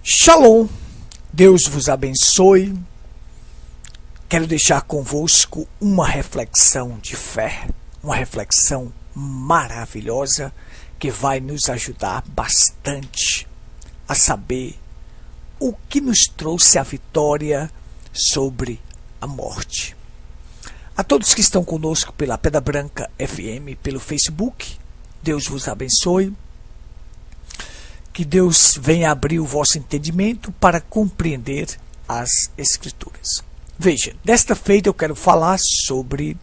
Shalom, Deus vos abençoe. Quero deixar convosco uma reflexão de fé, uma reflexão maravilhosa que vai nos ajudar bastante a saber o que nos trouxe a vitória sobre a morte. A todos que estão conosco pela Pedra Branca FM, pelo Facebook, Deus vos abençoe. Que Deus venha abrir o vosso entendimento para compreender as Escrituras. Veja, desta feita eu quero falar sobre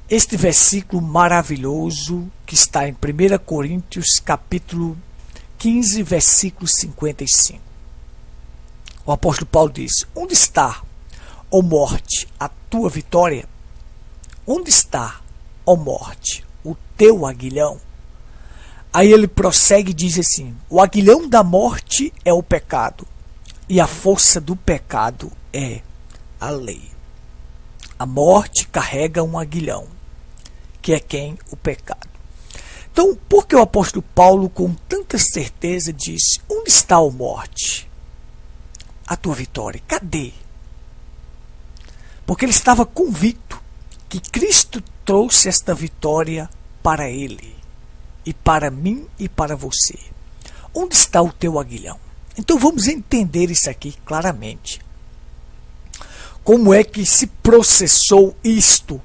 este versículo maravilhoso que está em 1 Coríntios capítulo 15, versículo 55. O apóstolo Paulo diz: onde está, ó morte, a tua vitória? Onde está, ó morte, o teu aguilhão? Aí ele prossegue e diz assim: o aguilhão da morte é o pecado, e a força do pecado é a lei. A morte carrega um aguilhão, que é quem? O pecado. Então, por que o apóstolo Paulo com tanta certeza diz: onde está, ó morte, a tua vitória? Cadê? Porque ele estava convicto que Cristo trouxe esta vitória para ele. E para mim e para você. Onde está o teu aguilhão? Então vamos entender isso aqui claramente. Como é que se processou isto?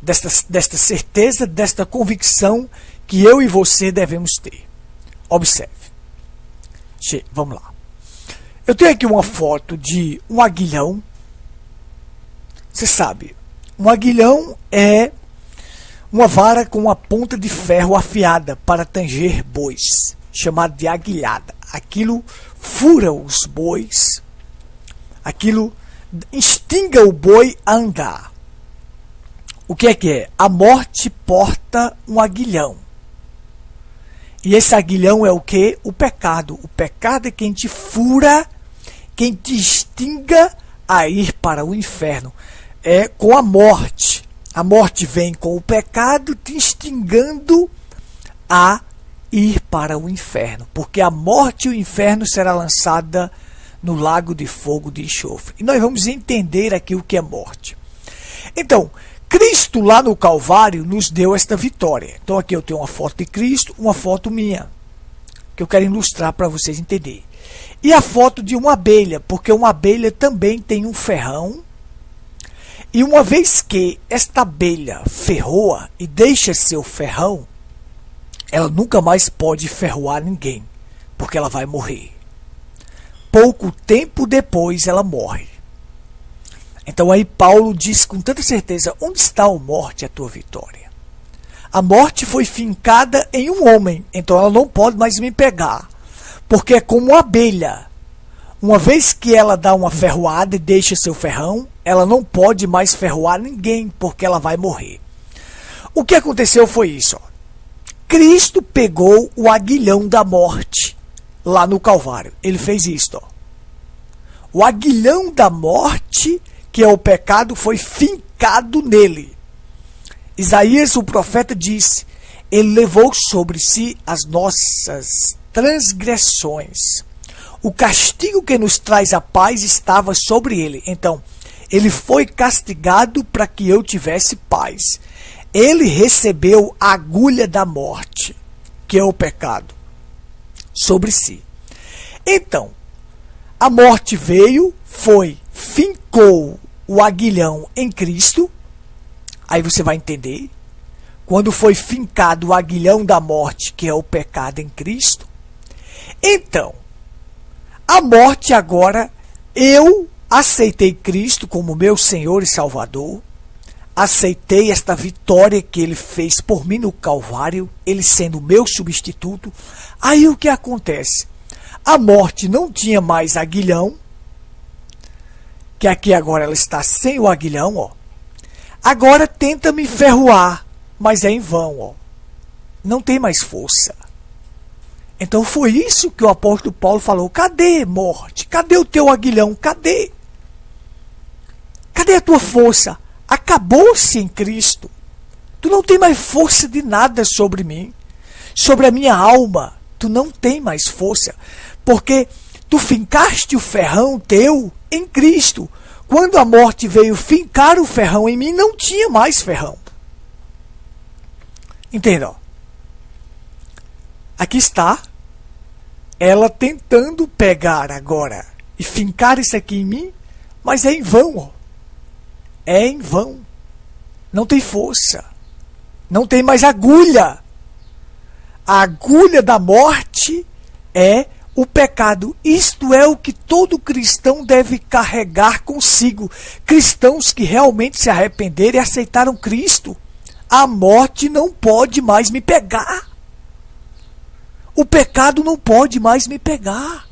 Desta certeza, desta convicção que eu e você devemos ter. Observe. Vamos lá. Eu tenho aqui uma foto de um aguilhão. Você sabe, um aguilhão é uma vara com uma ponta de ferro afiada para tanger bois, chamada de aguilhada. Aquilo fura os bois, aquilo instiga o boi a andar. O que é? A morte porta um aguilhão. E esse aguilhão é o que? O pecado. O pecado é quem te fura, quem te instiga a ir para o inferno. É com a morte. A morte vem com o pecado te instigando a ir para o inferno. Porque a morte e o inferno será lançada no lago de fogo de enxofre. E nós vamos entender aqui o que é morte. Então, Cristo lá no Calvário nos deu esta vitória. Então aqui eu tenho uma foto de Cristo, uma foto minha, que eu quero ilustrar para vocês entenderem. E a foto de uma abelha, porque uma abelha também tem um ferrão. E uma vez que esta abelha ferroa e deixa seu ferrão, ela nunca mais pode ferroar ninguém, porque ela vai morrer. Pouco tempo depois ela morre. Então aí Paulo diz com tanta certeza: onde está, a morte, a tua vitória? A morte foi fincada em um homem, então ela não pode mais me pegar, porque é como uma abelha. Uma vez que ela dá uma ferroada e deixa seu ferrão, ela não pode mais ferroar ninguém, porque ela vai morrer. O que aconteceu foi isso. Cristo pegou o aguilhão da morte lá no Calvário. Ele fez isto. O aguilhão da morte, que é o pecado, foi fincado nele. Isaías, o profeta, disse: ele levou sobre si as nossas transgressões. O castigo que nos traz a paz estava sobre ele. Então, ele foi castigado para que eu tivesse paz. Ele recebeu a agulha da morte, que é o pecado, sobre si. Então, a morte veio, fincou o aguilhão em Cristo. Aí você vai entender. Quando foi fincado o aguilhão da morte, que é o pecado, em Cristo. Então, a morte agora, eu aceitei Cristo como meu Senhor e Salvador, aceitei esta vitória que Ele fez por mim no Calvário, Ele sendo meu substituto. Aí o que acontece? A morte não tinha mais aguilhão, que aqui agora ela está sem o aguilhão, ó. Agora tenta me ferroar, mas é em vão, ó. Não tem mais força. Então foi isso que o apóstolo Paulo falou: cadê, morte? Cadê o teu aguilhão? Cadê? Cadê a tua força? Acabou-se em Cristo. Tu não tem mais força de nada sobre mim, sobre a minha alma. Tu não tem mais força, porque Tu fincaste o ferrão teu em Cristo. Quando a morte veio fincar o ferrão em mim, não tinha mais ferrão. Entendam? Aqui está ela tentando pegar agora e fincar isso aqui em mim, mas é em vão. Ó. É em vão. Não tem força. Não tem mais agulha. A agulha da morte é o pecado. Isto é o que todo cristão deve carregar consigo. Cristãos que realmente se arrependeram e aceitaram Cristo. A morte não pode mais me pegar. O pecado não pode mais me pegar.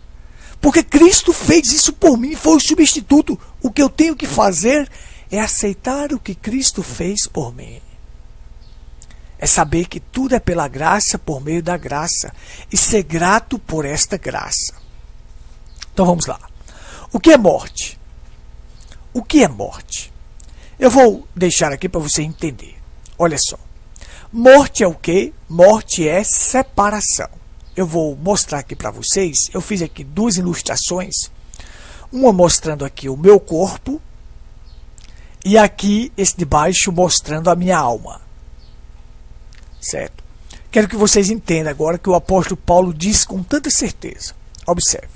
Porque Cristo fez isso por mim, foi o substituto. O que eu tenho que fazer é aceitar o que Cristo fez por mim. É saber que tudo é pela graça, por meio da graça. E ser grato por esta graça. Então vamos lá. O que é morte? O que é morte? Eu vou deixar aqui para você entender. Olha só. Morte é o quê? Morte é separação. Eu vou mostrar aqui para vocês. Eu fiz aqui duas ilustrações. Uma mostrando aqui o meu corpo. E aqui esse de baixo mostrando a minha alma. Certo? Quero que vocês entendam agora que o apóstolo Paulo diz com tanta certeza. Observe.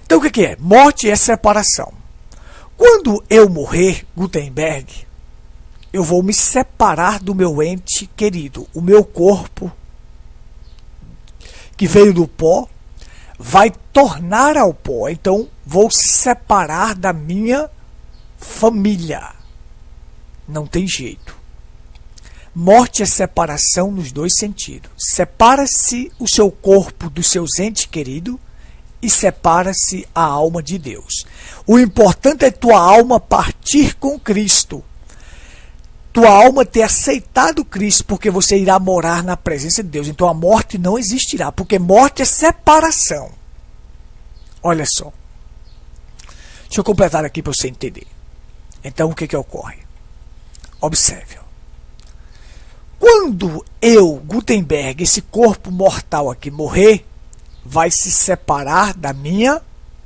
Então o que é? Morte é separação. Quando eu morrer, Gutenberg, eu vou me separar do meu ente querido. O meu corpo, que veio do pó, vai tornar ao pó. Então vou separar da minha família. Não tem jeito. Morte é separação nos dois sentidos. Separa-se o seu corpo dos seus entes queridos e separa-se a alma de Deus. O importante é tua alma partir com Cristo. Tua alma ter aceitado Cristo, porque você irá morar na presença de Deus. Então a morte não existirá, porque morte é separação. Olha só. Deixa eu completar aqui para você entender. Então o que ocorre? Observe. Quando eu, Gutenberg, esse corpo mortal aqui morrer, vai se separar da minha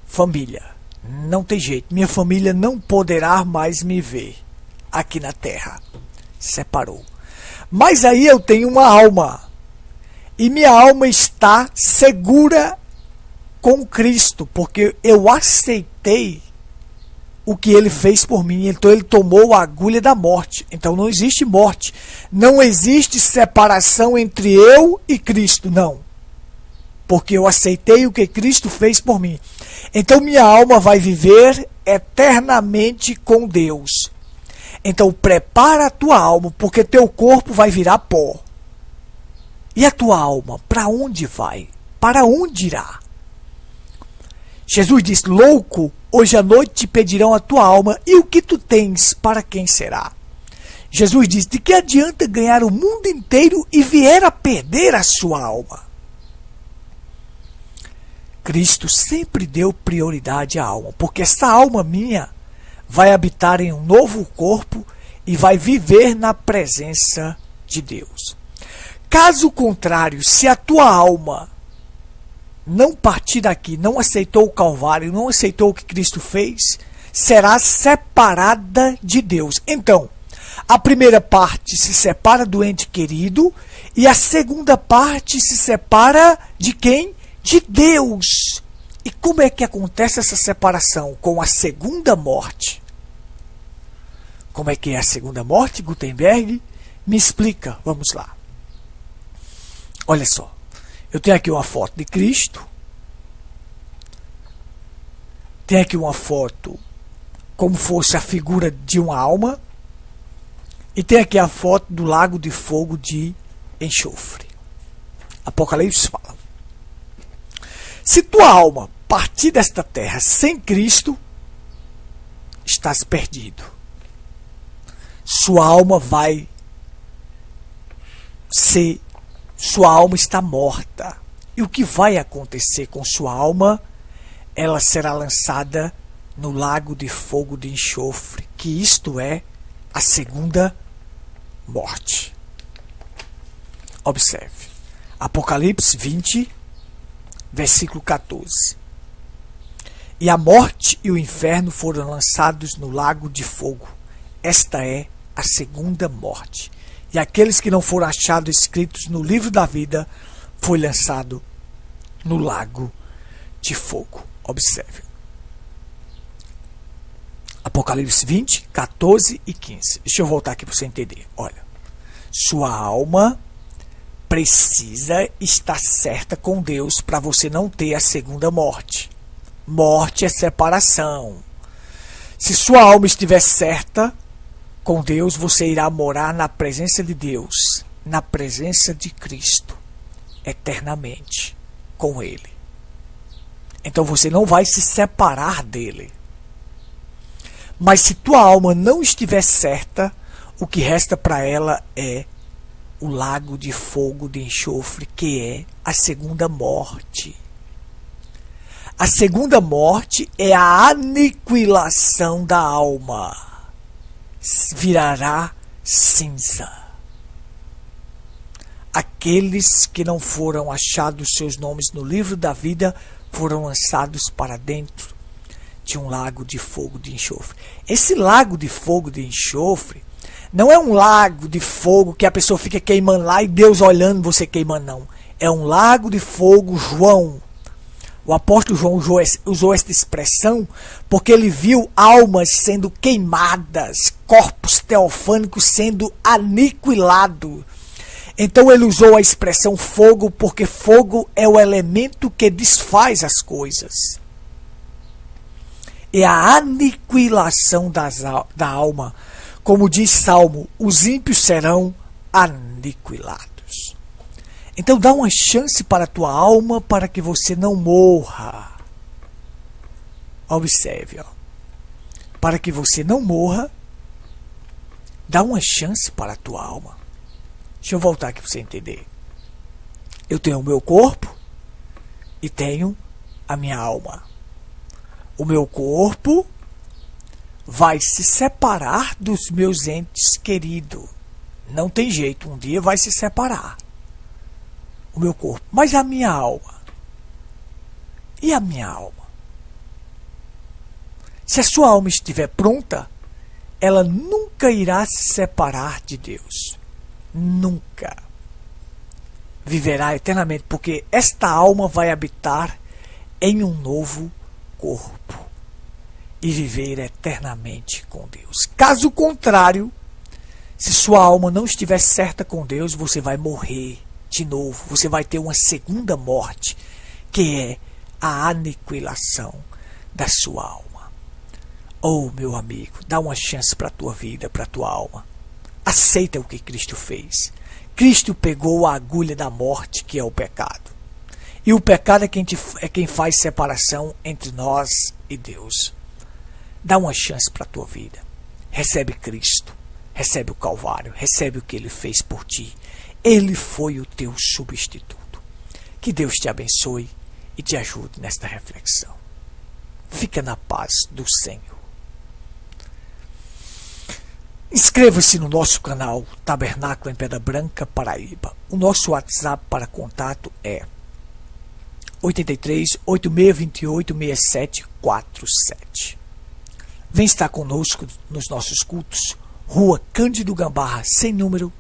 família. Não tem jeito. Minha família não poderá mais me ver aqui na terra. Separou. Mas aí eu tenho uma alma. E minha alma está segura com Cristo, porque eu aceitei o que ele fez por mim. Então ele tomou a agulha da morte. Então não existe morte. Não existe separação entre eu e Cristo, não. Porque eu aceitei o que Cristo fez por mim. Então minha alma vai viver eternamente com Deus. Então prepara a tua alma, porque teu corpo vai virar pó. E a tua alma, para onde vai? Para onde irá? Jesus disse, louco, hoje à noite te pedirão a tua alma, e o que tu tens, para quem será? Jesus disse, de que adianta ganhar o mundo inteiro e vier a perder a sua alma? Cristo sempre deu prioridade à alma, porque essa alma minha vai habitar em um novo corpo e vai viver na presença de Deus. Caso contrário, se a tua alma não partir daqui, não aceitou o Calvário, não aceitou o que Cristo fez, será separada de Deus. Então, a primeira parte se separa do ente querido e a segunda parte se separa de quem? De Deus. E como é que acontece essa separação? Com a segunda morte. Como é que é a segunda morte, Gutenberg? Me explica, vamos lá. Olha só. Eu tenho aqui uma foto de Cristo. Tenho aqui uma foto como fosse a figura de uma alma. E tem aqui a foto do lago de fogo de enxofre. Apocalipse fala. Se tua alma partir desta terra sem Cristo, estás perdido. Sua alma vai ser... Sua alma está morta. E o que vai acontecer com sua alma? Ela será lançada no lago de fogo de enxofre, que isto é a segunda morte. Observe. Apocalipse 20, Versículo 14. E a morte e o inferno foram lançados no lago de fogo. Esta é a segunda morte. E aqueles que não foram achados escritos no livro da vida foi lançado no lago de fogo. Observe. Apocalipse 20, 14 e 15. Deixa eu voltar aqui para você entender. Olha. Sua alma precisa estar certa com Deus para você não ter a segunda morte. Morte é separação. Se sua alma estiver certa com Deus, você irá morar na presença de Deus, na presença de Cristo, eternamente com Ele. Então você não vai se separar dele. Mas se tua alma não estiver certa, o que resta para ela é o lago de fogo de enxofre, que é a segunda morte. A segunda morte é a aniquilação da alma. Virará cinza. Aqueles que não foram achados seus nomes no livro da vida foram lançados para dentro de um lago de fogo de enxofre. Esse lago de fogo de enxofre não é um lago de fogo que a pessoa fica queimando lá e Deus olhando você queimando, não. É um lago de fogo, João. O apóstolo João usou esta expressão porque ele viu almas sendo queimadas, corpos teofânicos sendo aniquilados. Então ele usou a expressão fogo porque fogo é o elemento que desfaz as coisas. É a aniquilação da alma. Como diz Salmo, os ímpios serão aniquilados. Então dá uma chance para a tua alma para que você não morra. Observe, ó. Para que você não morra, dá uma chance para a tua alma. Deixa eu voltar aqui para você entender. Eu tenho o meu corpo e tenho a minha alma. O meu corpo vai se separar dos meus entes queridos. Não tem jeito, um dia vai se separar. O meu corpo. Mas a minha alma? E a minha alma? Se a sua alma estiver pronta, ela nunca irá se separar de Deus. Nunca. Viverá eternamente, porque esta alma vai habitar em um novo corpo e viver eternamente com Deus. Caso contrário, se sua alma não estiver certa com Deus, você vai morrer de novo. Você vai ter uma segunda morte, que é a aniquilação da sua alma. Oh, meu amigo, dá uma chance para a tua vida, para a tua alma. Aceita o que Cristo fez. Cristo pegou a agulha da morte, que é o pecado. E o pecado é quem faz separação entre nós e Deus. Dá uma chance para a tua vida. Recebe Cristo. Recebe o Calvário. Recebe o que Ele fez por ti. Ele foi o teu substituto. Que Deus te abençoe e te ajude nesta reflexão. Fica na paz do Senhor. Inscreva-se no nosso canal Tabernáculo em Pedra Branca, Paraíba. O nosso WhatsApp para contato é 83 8628 6747. Vem estar conosco nos nossos cultos. Rua Cândido Gambarra, sem número,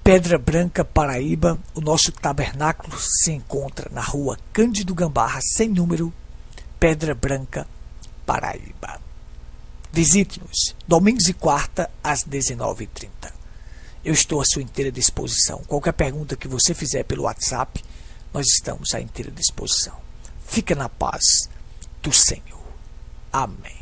Pedra Branca, Paraíba. O nosso tabernáculo se encontra na Rua Cândido Gambarra, sem número, Pedra Branca, Paraíba. Visite-nos, domingos e quarta, às 19h30. Eu estou à sua inteira disposição. Qualquer pergunta que você fizer pelo WhatsApp, nós estamos à inteira disposição. Fica na paz do Senhor. Amém.